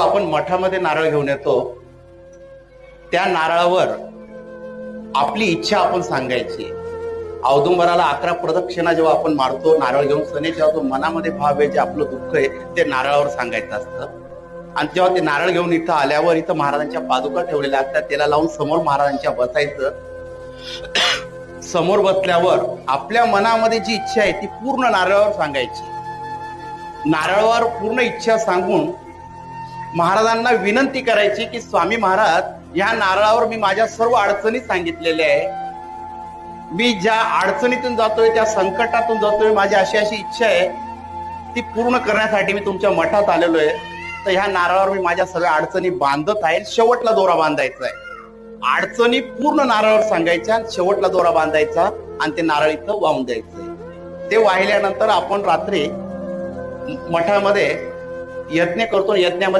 आपण मठामध्ये नारळ घेऊन येतो, त्या नारळावर आपली इच्छा आपण सांगायची. औदुंबराला 11 प्रदक्षिणा जेव्हा आपण मारतो नारळ घेऊन सने, जेव्हा तो मनामध्ये भाव आहे, जे आपलं दुःख आहे ते नारळावर सांगायचं असतं. आणि जेव्हा ते नारळ घेऊन इथं आल्यावर इथं महाराजांच्या पादुका ठेवलेल्या असतात, त्याला लावून समोर महाराजांच्या बसायचं. समोर बसल्यावर आपल्या मनामध्ये जी इच्छा आहे ती पूर्ण नारळावर सांगायची. नारळावर पूर्ण इच्छा सांगून महाराजांना विनंती करायची की स्वामी महाराज, या नारळावर मी माझ्या सर्व अडचणी सांगितलेल्या आहे, मी ज्या अडचणीतून जातोय, त्या संकटातून जातोय, माझी अशी अशी इच्छा आहे, ती पूर्ण करण्यासाठी मी तुमच्या मठात आलेलो आहे. तर ह्या नारळावर मी माझ्या सगळ्या अडचणी बांधत आहे. शेवटला दोरा बांधायचा आहे. अडचणी पूर्ण नारळावर सांगायच्या, शेवटला दोरा बांधायचा आणि ते नारळ इथं वाहून द्यायचंय. ते वाहिल्यानंतर आपण रात्री मठामध्ये यज्ञ करतो. यज्ञामध्ये